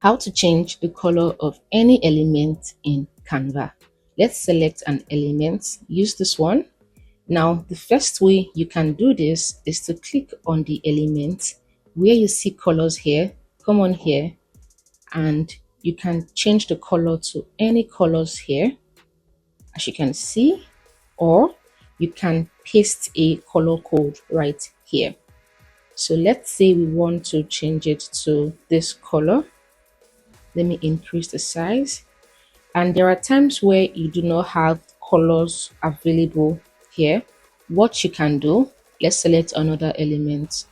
How to change the color of any element in Canva. Let's select an element, use this one. Now, the first way you can do this is to click on the element where you see colors here, come on here, and you can change the color to any colors here, as you can see, or you can paste a color code right here. So let's say we want to change it to this color. Let me increase the size. And there are times where you do not have colors available here. What you can do, let's select another element.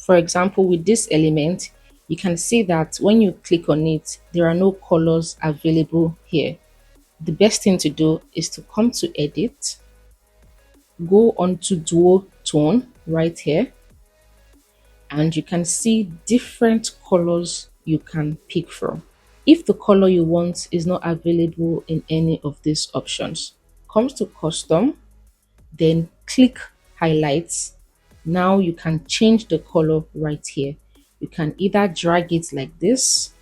For example, with this element, you can see that when you click on it, there are no colors available here. The best thing to do is to come to edit, go on to dual tone right here, and you can see different colors you can pick from. If the color you want is not available in any of these options, comes to custom, then click highlights. Now you can change the color right here. You can either drag it like this,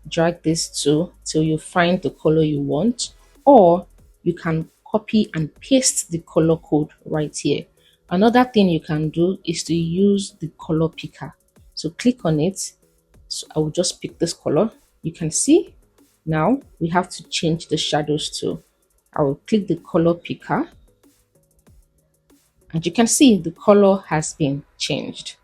drag this till you find the color you want, or you can copy and paste the color code right here. Another thing you can do is to use the color picker. So click on it. So I will just pick this color. You can see now we have to change the shadows too. I will click the color picker, and you can see the color has been changed.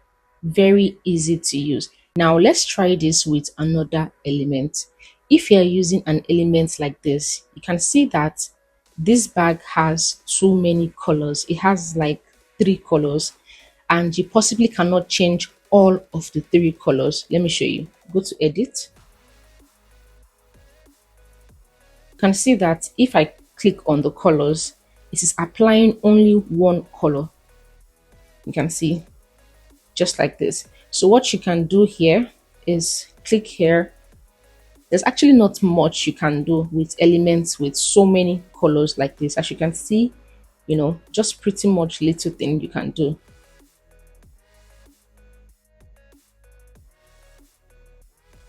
Very easy to use. Now let's try this with another element. If you're using an element like this, you can see that this bag has too many colors. It has like 3 colors, and you possibly cannot change all of the 3 colors. Let me show you. Go to edit. You can see that if I click on the colors, it is applying only one color. You can see just like this. So what you can do here is click here. There's actually not much you can do with elements with so many colors like this. As you can see, just pretty much little thing you can do.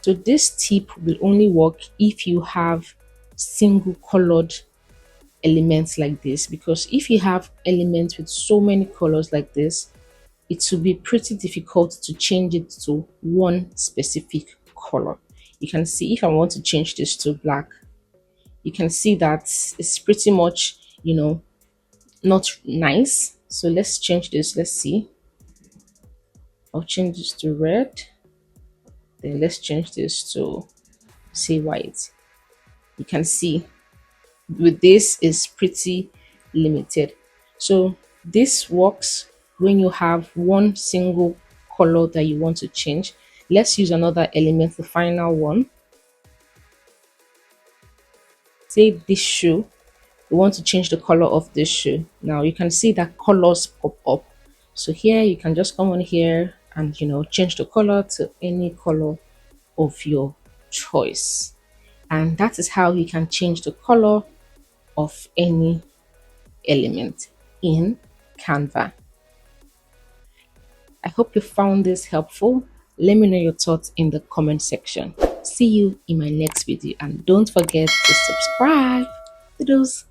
So this tip will only work if you have single colored elements like this, because if you have elements with so many colors like this, it will be pretty difficult to change it to one specific color. You can see if I want to change this to black, you can see that it's pretty much, not nice. So let's change this. Let's see. I'll change this to red. Then let's change this to, say, white. You can see with this is pretty limited. So this works when you have one single color that you want to change. Let's use another element, the final one. Say this shoe, we want to change the color of this shoe. Now you can see that colors pop up. So here you can just come on here and change the color to any color of your choice. And that is how you can change the color of any element in Canva. I hope you found this helpful. Let me know your thoughts in the comment section. See you in my next video, and don't forget to subscribe. Toodles.